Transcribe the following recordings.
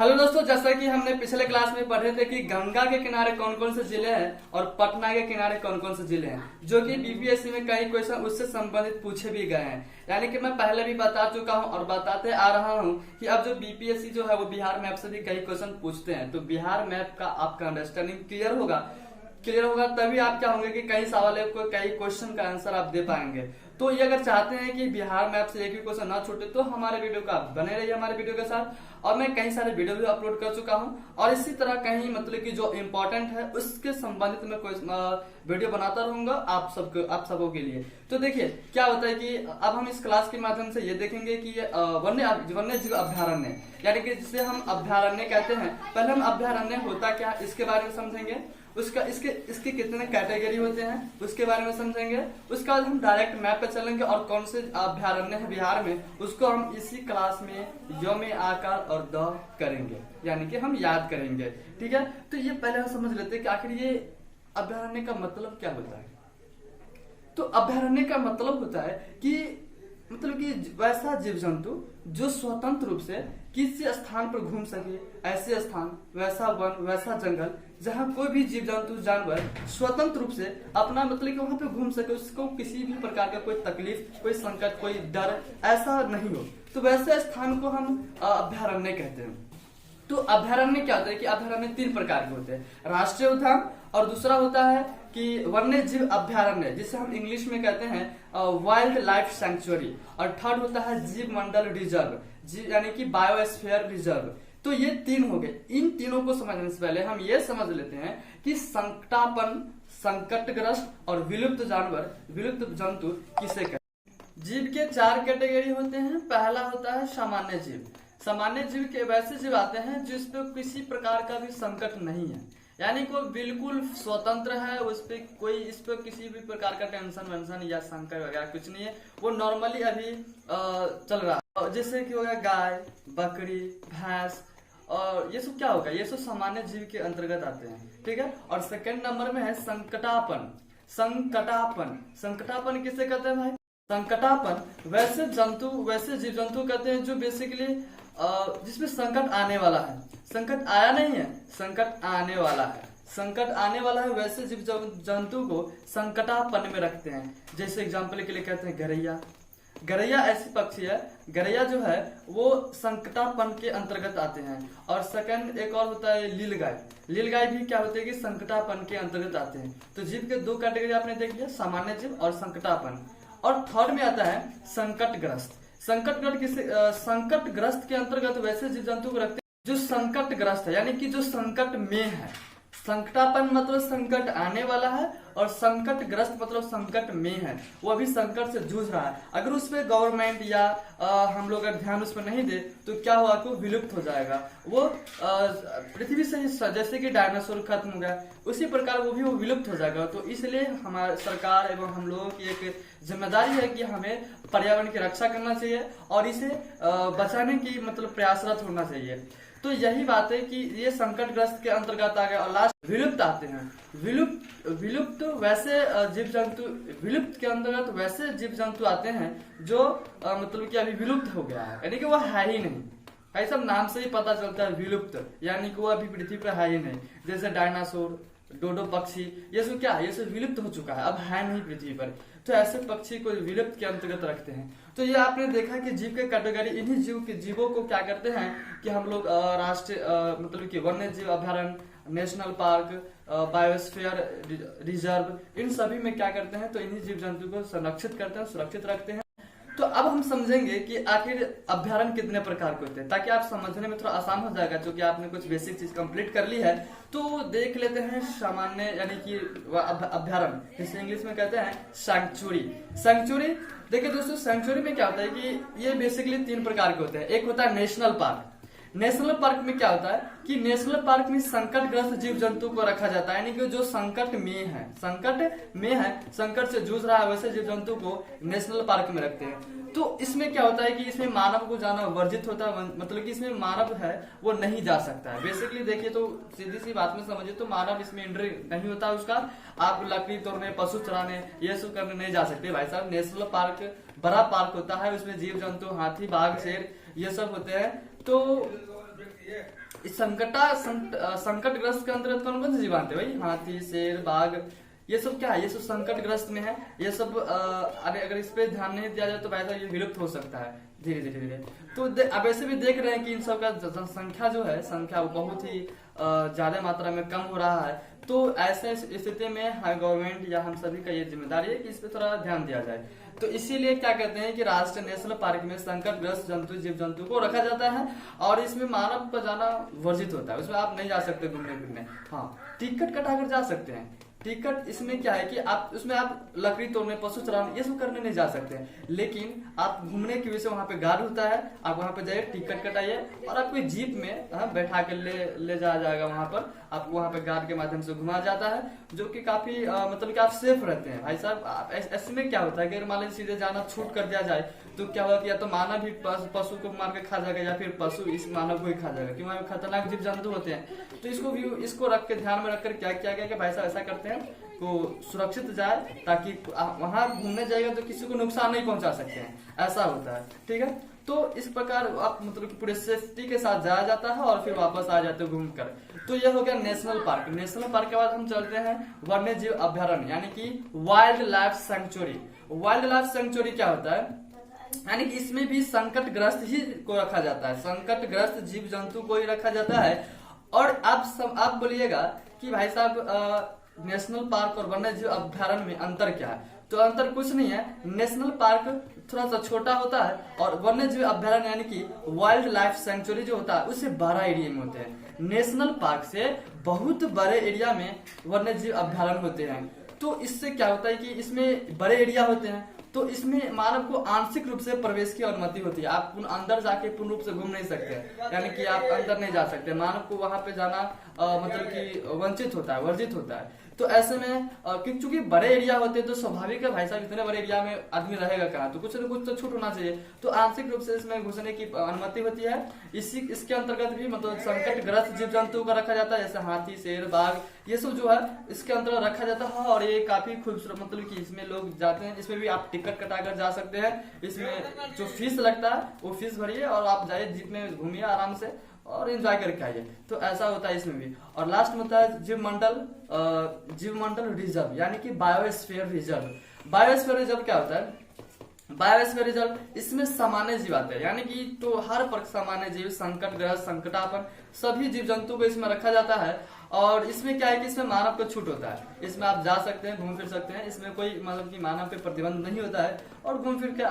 Hello दोस्तों, जैसा कि हमने पिछले क्लास में पढ़े थे कि गंगा के किनारे कौन कौन से जिले हैं और पटना के किनारे कौन कौन से जिले हैं, जो कि बीपीएससी में कई क्वेश्चन उससे संबंधित पूछे भी गए हैं। यानी कि मैं पहले भी बता चुका हूं और बताते आ रहा हूं कि अब जो बीपीएससी जो है वो बिहार मैप से भी कई क्वेश्चन पूछते हैं। तो बिहार मैप का आपका अंडरस्टैंडिंग क्लियर होगा तभी आप क्या होंगे कि कई सवालों को कई क्वेश्चन का आंसर आप दे पाएंगे। तो ये अगर चाहते हैं कि बिहार मैप से एक भी क्वेश्चन ना छूटे तो हमारे वीडियो का बने रहिए हमारे वीडियो के साथ। और मैं कई सारे वीडियो भी अपलोड कर चुका हूं और इसी तरह कहीं मतलब कि जो इम्पोर्टेंट है उसके संबंधित मैं कोई वीडियो बनाता रहूंगा आप सबों के लिए। तो देखिए क्या होता है कि अब हम इस क्लास के माध्यम से ये देखेंगे कि ये वन्य जीव अभ्यारण्य यानी कि जिसे हम अभ्यारण्य कहते हैं। पहले हम अभ्यारण्य होता क्या इसके बारे में समझेंगे, उसका इसके कितने कैटेगरी होते हैं उसके बारे में समझेंगे। उसके बाद हम डायरेक्ट मैप पे चलेंगे और कौन से अभ्यारण्य है बिहार में उसको हम इसी क्लास में यम आकार और द करेंगे, यानी कि हम याद करेंगे। ठीक है, तो ये पहले हम समझ लेते हैं कि आखिर ये अभ्यारण्य का मतलब क्या होता है। तो अभ्यारण्य का मतलब होता है कि मतलब कि वैसा जीव जंतु जो स्वतंत्र रूप से किसी स्थान पर घूम सके, ऐसे स्थान, वैसा वन, वैसा जंगल जहाँ कोई भी जीव जंतु जानवर स्वतंत्र रूप से अपना मतलब कि वहां पे घूम सके, उसको किसी भी प्रकार का कोई तकलीफ, कोई संकट, कोई डर ऐसा नहीं हो, तो वैसे स्थान को हम अभ्यारण्य कहते हैं। तो अभ्यारण्य क्या होता है कि अभ्यारण्य 3 प्रकार के होते हैं, राष्ट्रीय उद्यान, और दूसरा होता है कि वन्य जीव अभ्यारण्य जिसे हम इंग्लिश में कहते हैं वाइल्ड लाइफ सेंचुरी, और थर्ड होता है जीव मंडल रिजर्व यानी कि बायोस्फीयर रिजर्व। तो ये 3 हो गए। इन तीनों को समझने से पहले हम ये समझ लेते हैं कि संकटापन, संकटग्रस्त और विलुप्त जानवर, विलुप्त जंतु किसे कहते हैं। जीव के 4 कैटेगरी होते हैं। पहला होता है सामान्य जीव। सामान्य जीव के वैसे जीव आते हैं जिस पे किसी प्रकार का भी संकट नहीं है, यानी कोई बिल्कुल स्वतंत्र है, उस पे किसी भी प्रकार का टेंशन वेंशन या संकट वगैरह कुछ नहीं है, वो नॉर्मली अभी चल रहा है। जैसे कि हो गया गाय, बकरी, भैंस, और ये सब क्या होगा, ये सब सामान्य जीव के अंतर्गत आते हैं। ठीक है, और सेकंड नंबर में है संकटापन। संकटापन किसे कहते हैं भाई? संकटापन वैसे जीव जंतु कहते हैं जो बेसिकली जिसमें संकट आने वाला है, संकट आया नहीं है, संकट आने वाला है, संकट आने वाला है, वैसे जीव जंतु को संकटापन में रखते हैं। जैसे एग्जांपल के लिए कहते हैं गरैया। गरैया ऐसी पक्षी है, गरैया जो है वो संकटापन के अंतर्गत आते हैं। और सेकंड एक और होता है लीलगाय। लीलगाय भी क्या होते हैं कि संकटापन के अंतर्गत आते हैं। तो जीव के 2 कैटेगरी आपने देख लिया, सामान्य जीव और संकटापन। और थर्ड में आता है संकटग्रस्त। संकटग्रस्त के अंतर्गत वैसे जीव जंतु को रखते हैं जो संकटग्रस्त है, यानी कि जो संकट में है। संकटापन मतलब संकट आने वाला है और संकटग्रस्त मतलब संकट में है, वो अभी संकट से जूझ रहा है। अगर उस पर गवर्नमेंट या हम लोग अगर ध्यान उस पर नहीं दे तो क्या होगा कि वो विलुप्त हो जाएगा। वो पृथ्वी से जैसे कि डायनासोर खत्म हो गया उसी प्रकार वो विलुप्त हो जाएगा। तो इसलिए हमारी सरकार एवं हम लोगों की एक जिम्मेदारी है कि हमें पर्यावरण की रक्षा करना चाहिए और इसे बचाने की मतलब प्रयासरत होना चाहिए। तो यही बात है कि ये संकटग्रस्त के अंतर्गत आ गया। और लास्ट विलुप्त आते हैं। विलुप्त वैसे जीव जंतु, विलुप्त के अंतर्गत वैसे जीव जंतु आते हैं जो मतलब कि अभी विलुप्त हो गया है, यानी कि वो है ही नहीं। भाई सब नाम से ही पता चलता है विलुप्त, यानी कि वो अभी पृथ्वी पर है ही नहीं। जैसे डायनासोर, डोडो पक्षी, ये सब क्या है, ये सब विलुप्त हो चुका है, अब है नहीं पृथ्वी पर। तो ऐसे पक्षी को विलुप्त के अंतर्गत रखते हैं। तो ये आपने देखा कि जीव के कैटेगरी, इन्हीं जीवों को क्या करते हैं कि हम लोग राष्ट्रीय मतलब कि वन्य जीव अभ्यारण्य, नेशनल पार्क, बायोस्फीयर रिजर्व, इन सभी में क्या करते हैं तो इन्हीं जीव जंतु को संरक्षित करते हैं, सुरक्षित रखते हैं। तो अब हम समझेंगे कि आखिर अभ्यारण्य कितने प्रकार के होते हैं, ताकि आप समझने में थोड़ा आसान हो जाएगा, क्योंकि आपने कुछ बेसिक चीज कंप्लीट कर ली है। तो देख लेते हैं सामान्य यानी कि अभ्यारण्य, जिसे इंग्लिश में कहते हैं सैंक्चुरी। देखिए दोस्तों, सैंक्चुरी में क्या होता है कि ये बेसिकली 3 प्रकार के होते हैं। एक होता है नेशनल पार्क। नेशनल पार्क में क्या होता है कि नेशनल पार्क में संकटग्रस्त जीव जंतु को रखा जाता है, यानी कि जो संकट में है, संकट से जूझ रहा है, वैसे जीव जंतु को नेशनल पार्क में रखते हैं। तो इसमें क्या होता है कि इसमें मानव को जाना वर्जित होता है, मतलब कि इसमें मानव है वो नहीं जा सकता है। बेसिकली देखिए तो सीधी सी बात में समझिए तो मानव इसमें एंट्री नहीं होता है उसका। आप लकड़ी तोड़ने, पशु चराने, ये सब करने नहीं जा सकते भाई साहब। नेशनल पार्क बड़ा पार्क होता है, उसमें जीव जंतु, हाथी, बाघ, शेर ये सब होते हैं। तो इस संकटग्रस्त के अंतर्गत कौन कौन से जीव आते हैं भाई? हाथी, शेर, बाघ, ये सब क्या है? ये सब संकटग्रस्त में है। ये सब अगर इस पे ध्यान नहीं दिया जाए तो भाई साहब ये विलुप्त हो सकता है धीरे धीरे धीरे। तो अब ऐसे भी देख रहे हैं कि इन सब का जनसंख्या जो है, संख्या वो बहुत ही ज्यादा मात्रा में कम हो रहा है। तो ऐसे स्थिति में गवर्नमेंट या हम सभी का ये जिम्मेदारी है कि इस पे थोड़ा ध्यान दिया जाए। तो इसीलिए क्या कहते हैं कि राष्ट्रीय नेशनल पार्क में संकटग्रस्त जंतु, जीव जंतु को रखा जाता है और इसमें मानव का जाना वर्जित होता है। उसमें आप नहीं जा सकते घूमने फिरने। हाँ, टिकट कटाकर जा सकते हैं। टिकट इसमें क्या है कि आप उसमें आप लकड़ी तोड़ने, पशु चराने, ये सब करने नहीं जा सकते हैं। लेकिन आप घूमने की वजह से वहाँ पे गार्ड होता है, आप वहाँ पे जाइए, टिकट कटाइए और आपको जीप में बैठा के ले जाया जाएगा। वहाँ पर आपको वहाँ पे गार्ड के माध्यम से घुमाया जाता है, जो कि काफी मतलब कि आप सेफ रहते हैं भाई साहब। ऐसे में क्या होता है कि अगर मान लीजिए सीधे जाना छूट कर दिया जाए तो क्या होगा कि या तो मानव ही पशु को मार के खा जाएगा या फिर पशु इस मानव को ही खा जाएगा, क्योंकि वहाँ खतरनाक जीव जंतु होते हैं। तो इसको रख के ध्यान में रखकर क्या किया गया कि भाई साहब ऐसा करते हैं को सुरक्षित जाए, ताकि वहां घूमने जाएगा तो किसी को नुकसान नहीं पहुंचा सकते हैं, ऐसा होता है। ठीक है, तो इस प्रकार आप मतलब पूरे सेफ्टी के साथ जाया जाता है और फिर वापस आ जाते हैं घूमकर। तो ये हो गया नेशनल पार्क। नेशनल पार्क के बाद हम चलते हैं वन्य जीव अभ्यारण्य, यानी कि wild life sanctuary. Wild life sanctuary क्या होता है? यानी कि इसमें भी संकटग्रस्त ही को रखा जाता है, संकटग्रस्त जीव जंतु को ही रखा जाता है। और आप बोलिएगा कि भाई साहब नेशनल पार्क और वन्य जीव अभ्यारण्य में अंतर क्या है? तो अंतर कुछ नहीं है। नेशनल पार्क थोड़ा सा छोटा होता है और वन्य जीव अभ्यारण्य यानी कि वाइल्ड लाइफ सेंचुरी जो होता है उससे बड़ा एरिया में होते हैं। नेशनल पार्क से बहुत बड़े एरिया में वन्य जीव अभ्यारण्य होते हैं। तो इससे क्या होता है कि इसमें बड़े एरिया होते हैं तो इसमें मानव को आंशिक रूप से प्रवेश की अनुमति होती है। आप अंदर जाके पूर्ण रूप से घूम नहीं सकते, यानी कि आप अंदर नहीं जा सकते। मानव को वहां पे जाना मतलब कि वंचित होता है, वर्जित होता है। तो ऐसे में क्योंकि बड़े एरिया होते हैं तो स्वाभाविक है भाई साहब, इतने बड़े एरिया में आदमी रहेगा कहाँ, तो कुछ न कुछ तो छूट होना चाहिए। तो आंशिक रूप से इसमें घुसने की अनुमति होती है। इसके अंतर्गत भी मतलब संकटग्रस्त जीव जंतु का रखा जाता है, जैसे हाथी, शेर, बाघ, ये सब जो है इसके अंतर्गत रखा जाता है। और ये काफी खूबसूरत, मतलब कि इसमें लोग जाते हैं। इसमें भी आप टिकट कटाकर जा सकते हैं। इसमें जो फीस लगता है वो फीस भरिए और आप जाइए, जीप में घूमिए आराम से और एंजॉय करके आइए। तो ऐसा होता है इसमें भी। और लास्ट में होता है जीव मंडल रिजर्व, यानी कि बायोस्फीयर रिजर्व। बायोस्फीयर रिजर्व क्या होता है? बायोस्फीयर रिजर्व, इसमें सामान्य जीव आते हैं, यानी कि तो हर पर सामान्य जीव, संकटग्रस्त, संकटापन, सभी जीव जंतु को इसमें रखा जाता है। और इसमें क्या है कि इसमें मानव को छूट होता है। इसमें आप जा सकते हैं, घूम फिर सकते हैं। इसमें कोई मतलब कि मानव पे प्रतिबंध नहीं होता है और घूम फिर के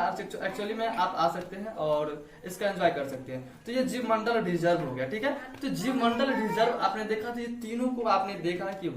एक्चुअली में आप आ सकते हैं और इसका एंजॉय कर सकते हैं। तो ये जीव मंडल रिजर्व हो गया। ठीक है, तो जीव मंडल रिजर्व आपने देखा, तो ये तीनों को आपने देखा कि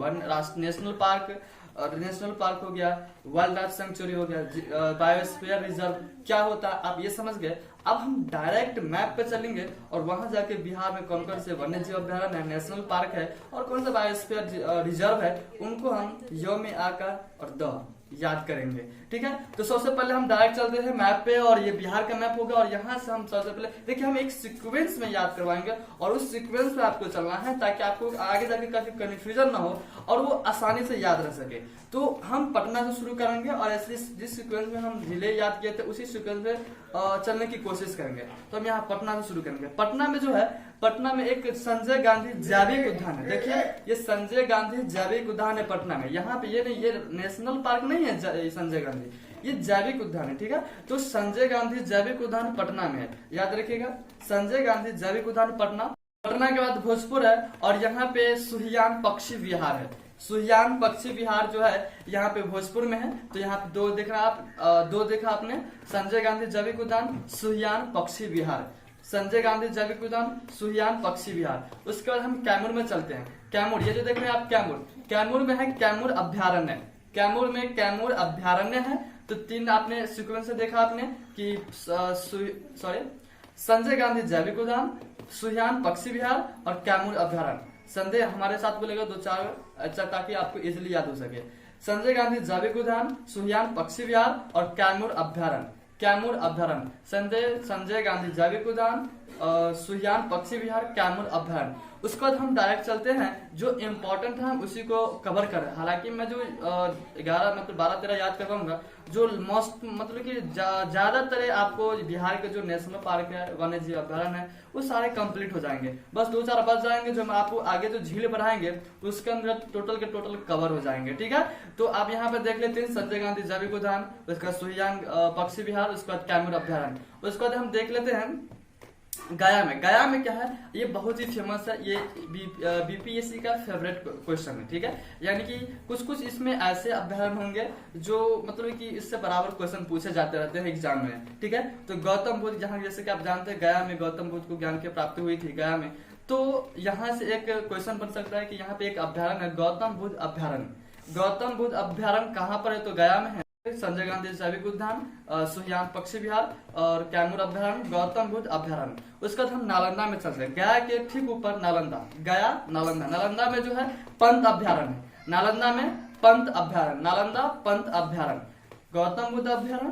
नेशनल पार्क और नेशनल पार्क हो गया, वाइल्ड लाइफ सेंचुरी हो गया, बायोस्फीयर रिजर्व क्या होता है आप ये समझ गए। अब हम डायरेक्ट मैप पे चलेंगे और वहां जाके बिहार में कौन कौन से वन्य जीव अभ्यारण्य है, नेशनल पार्क है और कौन सा बायोस्फीयर रिजर्व है, उनको हम य में आकर और द याद करेंगे। ठीक है, तो सबसे पहले हम डायरेक्ट चलते हैं मैप पे और ये बिहार का मैप होगा। और यहाँ से हम सबसे पहले देखिए, हम एक सीक्वेंस में याद करवाएंगे और उस सीक्वेंस में आपको चलना है ताकि आपको आगे जाके काफी कंफ्यूजन ना हो और वो आसानी से याद रह सके। तो हम पटना से शुरू करेंगे और ऐसे जिस सीक्वेंस में हम जिले याद किए थे उसी सीक्वेंस में चलने की कोशिश करेंगे। तो हम यहाँ पटना से शुरू करेंगे। पटना में जो है, पटना में एक संजय गांधी जैविक उद्यान है। देखिए, ये संजय गांधी जैविक उद्यान है पटना में। यहाँ पे ये नहीं, ये नेशनल पार्क नहीं है संजय गांधी, ये जैविक उद्यान है। ठीक है, तो संजय गांधी जैविक उद्यान पटना में है, याद रखिएगा। संजय गांधी जैविक उद्यान पटना। पटना के बाद भोजपुर है और यहाँ पे सुहियान पक्षी विहार है। सुहियान पक्षी विहार जो है यहाँ पे भोजपुर में है। तो यहाँ पे दो देखा आपने, संजय गांधी जैविक उद्यान, सुहियान पक्षी विहार। संजय गांधी जैविक उद्यान, सुहियान पक्षी विहार। उसके बाद हम कैमूर में चलते हैं। कैमूर, ये जो देख रहे हैं आप कैमूर में है कैमूर अभ्यारण्य। कैमूर में कैमूर अभ्यारण्य है। तो तीन आपने सीक्वेंस से देखा आपने कि संजय गांधी जैविक उद्यान, सुहियान पक्षी विहार और कैमूर अभ्यारण्य। संजय हमारे साथ बोलेगा दो चार, अच्छा, ताकि आपको इजिली याद हो सके। संजय गांधी जैविक उद्यान, सुहियान पक्षी विहार और कैमूर अभ्यारण्य। कैमूर अभ्यारण्य, संजय गांधी जैविक उद्यान, सुहियान पक्षी विहार, कैमूर अभ्यारण्य। उसके बाद हम डायरेक्ट चलते हैं, जो इम्पोर्टेंट है हम उसी को कवर कर रहे हैं। हालांकि मैं जो 11 मतलब 12-13 याद करवाऊंगा, जो मोस्ट मतलब कि ज्यादातर आपको बिहार के जो नेशनल पार्क है, वन्य जीव अभ्यारण्य है, वो सारे कंप्लीट हो जाएंगे। बस 2-4 बच जाएंगे, जो हम आपको आगे जो झील बढ़ाएंगे तो उसके अंदर टोटल के टोटल कवर हो जाएंगे। ठीक है, तो आप यहाँ पे देख लेते हैं संजय गांधी जैविक उद्यान, उसका सुहियान पक्षी विहार, उसके बाद कैमूर अभ्यारण्य। उसके बाद हम देख लेते हैं गया में। गया में क्या है, ये बहुत ही फेमस है, ये बीपीएससी का फेवरेट क्वेश्चन है। ठीक है, यानी कि कुछ इसमें ऐसे अभ्यारण्य होंगे जो मतलब कि इससे बराबर क्वेश्चन पूछे जाते रहते हैं एग्जाम में। ठीक है, तो गौतम बुद्ध, जहाँ जैसे कि आप जानते हैं गया में गौतम बुद्ध को ज्ञान की प्राप्ति हुई थी गया में, तो यहाँ से एक क्वेश्चन बन सकता है कि यहाँ पे एक अभ्यारण्य है गौतम बुद्ध अभ्यारण्य। गौतम बुद्ध अभ्यारण्य कहाँ पर है, तो गया में है। संजय गांधी जैविक उद्यान, सुहियान पक्षी विहार और कैमूर अभ्यारण्य, गौतम बुद्ध अभ्यारण्य। उसके बाद हम नालंदा में चलते हैं, गया के ठीक ऊपर नालंदा, गया नालंदा। नालंदा में जो है पंत अभ्यारण्य, नालंदा में पंत अभ्यारण्य, नालंदा पंत अभ्यारण्य, गौतम बुद्ध अभ्यारण्य,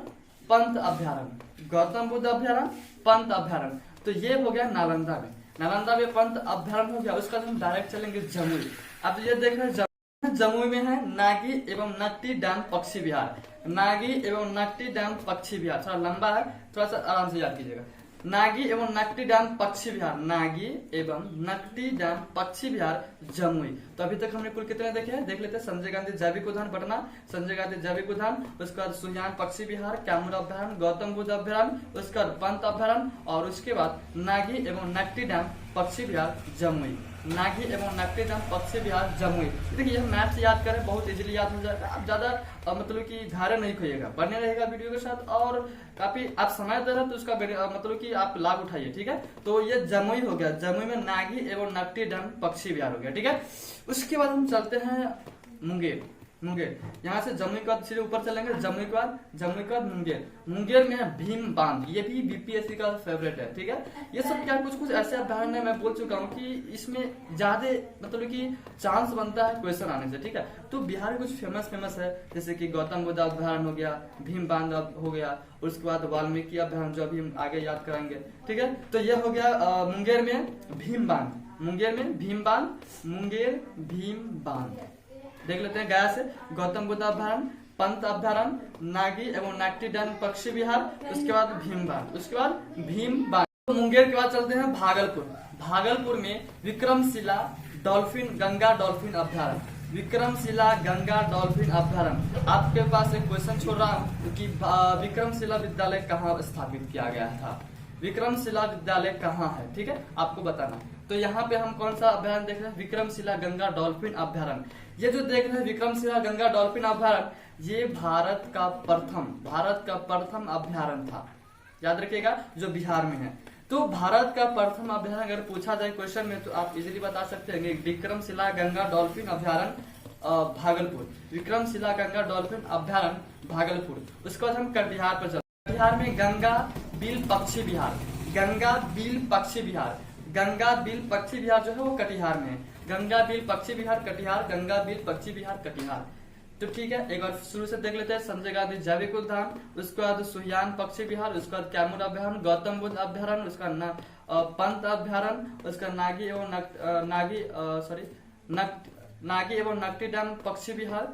पंत अभ्यारण्य, गौतम बुद्ध अभ्यारण्य, पंत अभ्यारण्य। तो ये हो गया नालंदा में, नालंदा में पंत अभ्यारण्य हो गया। उसके बाद हम डायरेक्ट चलेंगे जमुई। अब ये देख रहे हैं जमुई में है नागी एवं नकटी डैम पक्षी विहार, नागी एवं नकटी डैम पक्षी विहार। थोड़ा लंबा है, थोड़ा सा आराम से याद कीजिएगा। नागी एवं नकटी डैम पक्षी विहार, नागी एवं नकटी डैम पक्षी विहार जमुई। तो अभी तक हमने कुल कितने देखे हैं, देख लेते हैं। संजय गांधी जैविक उद्यान पटना, संजय गांधी जैविक उद्यान, उसके बाद सुहियान पक्षी विहार, कैमूर अभ्यारण्य, गौतम बुद्ध अभ्यारण्य, उसके बाद पंत अभ्यारण्य और उसके बाद नागी एवं नकटी डैम पक्षी विहार जमुई, नागी एवं नकटी डैम पक्षी विहार जमुई। देखिए यह मैथ से याद करें, बहुत इजीली याद हो जाएगा। आप ज्यादा मतलब कि धैर्य नहीं खोइएगा, पढ़ने रहेगा वीडियो के साथ, और काफी आप समय दे रहे तो उसका मतलब कि आप लाभ उठाइए। ठीक है, तो ये जमुई हो गया, जमुई में नागी एवं नकटी डैम पक्षी विहार हो गया। ठीक है, उसके बाद हम चलते हैं मुंगेर। मुंगेर, यहाँ से जमुई के बाद सीधे ऊपर चलेंगे, जमुई के बाद मुंगेर। मुंगेर में है भीम बांध, ये भी बीपीएससी का फेवरेट है। ठीक है, ये सब क्या कुछ ऐसे अभ्यारण्य मैं बोल चुका हूँ कि इसमें ज्यादा मतलब कि चांस बनता है क्वेश्चन आने से। ठीक है, तो बिहार में कुछ फेमस है, जैसे कि गौतम बुद्ध अभ्यारण्य हो गया, भीम बांध हो गया, और उसके बाद वाल्मीकि अभ्यारण्य जो अभी हम आगे याद कराएंगे। ठीक है, तो यह हो गया मुंगेर में भीम बांध, मुंगेर में भीम बांध, मुंगेर भीम बांध। देख लेते हैं गया से गौतम बुद्ध अभ्यारण्य, पंत अभ्यारण्य, नागी एवं नकटी डैम पक्षी विहार, उसके बाद भीम बांध, उसके बाद भीम बांध। तो मुंगेर के बाद चलते हैं भागलपुर। भागलपुर में विक्रमशिला डॉल्फिन गंगा डॉल्फिन अभ्यारण्य, विक्रमशिला गंगा डॉल्फिन अभ्यारण्य। आपके पास एक क्वेश्चन छोड़ रहा हूँ कि विक्रमशिला विद्यालय कहाँ स्थापित किया गया था, विक्रमशिला विद्यालय कहाँ है, ठीक है, आपको बताना। तो यहाँ पे हम कौन सा अभ्यारण्य देख रहे हैं, विक्रमशिला गंगा डॉल्फिन अभ्यारण्य। ये जो देख रहे हैं विक्रमशिला गंगा डॉल्फिन अभ्यारण्य, ये भारत का प्रथम अभ्यारण्य था, याद रखिएगा, जो बिहार में है। तो भारत का प्रथम अभ्यारण्य अगर पूछा जाए क्वेश्चन में तो आप इजीली बता सकते हैं विक्रमशिला गंगा डॉल्फिन अभ्यारण्य भागलपुर, विक्रमशिला गंगा डॉल्फिन अभ्यारण्य भागलपुर। उसके बाद हम कटिहार पर चलते हैं। कटिहार में गंगा बिल पक्षी विहार, गंगा बिल पक्षी विहार, गंगा बिल पक्षी विहार जो है वो कटिहार में है। गंगा बिल पक्षी विहार कटिहार, गंगा बिल पक्षी विहार कटिहार। तो ठीक है, एक बार शुरू से देख लेते हैं। संजय गांधी जैविक उद्यान, उसके बाद सुहियान पक्षी विहार, उसके बाद कैमूर अभ्यारण्य, गौतम बुद्ध अभ्यारण्य, उसका पंत अभ्यारण्य, उसका नागी एवं नकटी डैम पक्षी विहार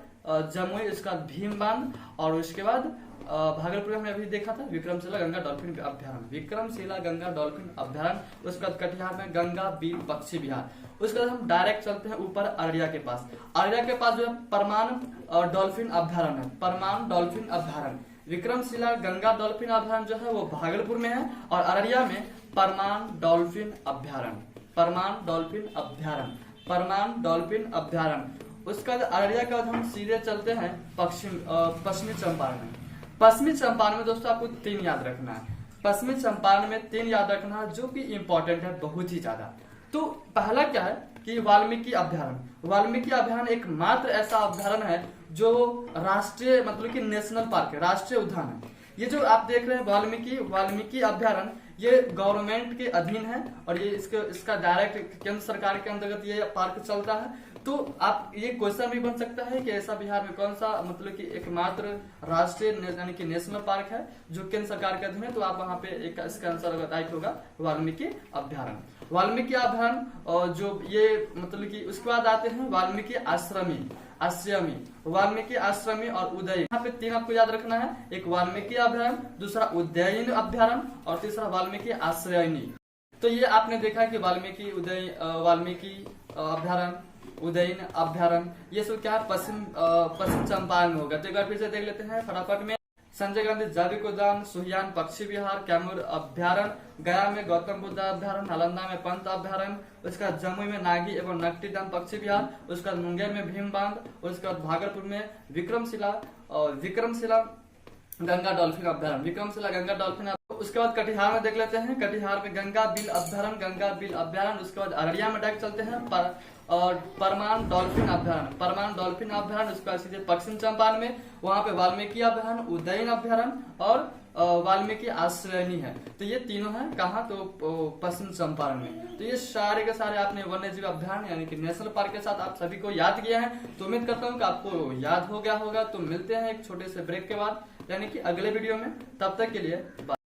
जमुई, उसका भीम बांध, और उसके बाद भागलपुर में हमने अभी देखा था विक्रमशिला गंगा डॉल्फिन अभ्यारण्य, विक्रमशिला गंगा डॉल्फिन अभ्यारण्य। उसके बाद कटिहार में गंगा बिल पक्षी विहार। उसके बाद हम डायरेक्ट चलते हैं ऊपर अररिया के पास। अररिया के पास जो है परमान डॉल्फिन अभ्यारण्य है, परमान डॉल्फिन अभ्यारण्य। विक्रमशिला गंगा डॉल्फिन अभ्यारण्य जो है वो भागलपुर में है, और अररिया में परमान डॉल्फिन अभ्यारण्य, परमान डॉल्फिन अभ्यारण्य, परमान डॉल्फिन अभ्यारण्य। उसके बाद अररिया के बाद हम सीधे चलते हैं पश्चिमी चंपारण में। पश्चिमी चंपारण में दोस्तों आपको 3 याद रखना है, पश्चिमी चंपारण में 3 याद रखना है जो कि इंपॉर्टेंट है बहुत ही ज्यादा। तो पहला क्या है कि वाल्मीकि अभ्यारण्य। वाल्मीकि अभ्यारण्य एकमात्र ऐसा अभ्यारण्य है जो राष्ट्रीय मतलब कि नेशनल पार्क है, राष्ट्रीय उद्यान है। ये जो आप देख रहे हैं वाल्मीकि अभ्यारण्य, ये गवर्नमेंट के अधीन है, और ये इसका डायरेक्ट केंद्र सरकार के अंतर्गत ये पार्क चलता है। तो आप ये क्वेश्चन भी बन सकता है कि ऐसा बिहार में कौन सा मतलब कि एकमात्र राष्ट्रीय यानी कि नेशनल पार्क है जो केंद्र सरकार के अधीन है, तो आप वहां पे एक इसका आंसर बताइए होगा वाल्मीकि अभ्यारण्य। वाल्मीकि अभ्यारण्य और जो ये मतलब कि उसके बाद आते हैं वाल्मीकि आश्रमी, वाल्मीकि आश्रमी और उदयन। यहाँ पे 3 आपको याद रखना है, एक वाल्मीकि अभ्यारण्य, दूसरा उदयन अभ्यारण्य और तीसरा वाल्मीकि आश्रयनी। तो ये आपने देखा है कि वाल्मीकि अभ्यारण्य, उदयन अभ्यारण्य, ये सब क्या है पश्चिम चंपारण में होगा। तो एक बार फिर से देख लेते हैं फटाफट में। संजय गांधी जैविक उद्यान, सुहियान पक्षी विहार, कैमूर अभ्यारण्य, गया में गौतम बुद्ध अभ्यारण्य, नालंदा में पंत अभ्यारण्य, उसका जमुई में नागी एवं नकटी दाम पक्षी विहार, उसका मुंगेर में भीम बांध, उसका भागलपुर में विक्रमशिला गंगा डॉल्फिन अभ्यारण्य, विक्रमशिला गंगा डॉल्फिन। उसके बाद कटिहार में देख लेते हैं, कटिहार में गंगा बिल अभ्यारण्य। उसके बाद अररिया में डायरेक्ट चलते हैं और परमान डॉल्फिन अभ्यारण्य। उसके बाद सीधे पश्चिम चंपारण में, वहां पे वाल्मीकि अभ्यारण्य, उदयन अभ्यारण्य और वाल्मीकि आश्रयनी है। तो ये तीनों है कहाँ, तो पश्चिम चंपारण में। तो ये सारे के सारे आपने वन्य जीव अभ्यारण्य यानी कि नेशनल पार्क के साथ आप सभी को याद किया है। तो उम्मीद करता हूँ कि आपको याद हो गया होगा। तो मिलते हैं एक छोटे से ब्रेक के बाद यानी कि अगले वीडियो में, तब तक के लिए बाय।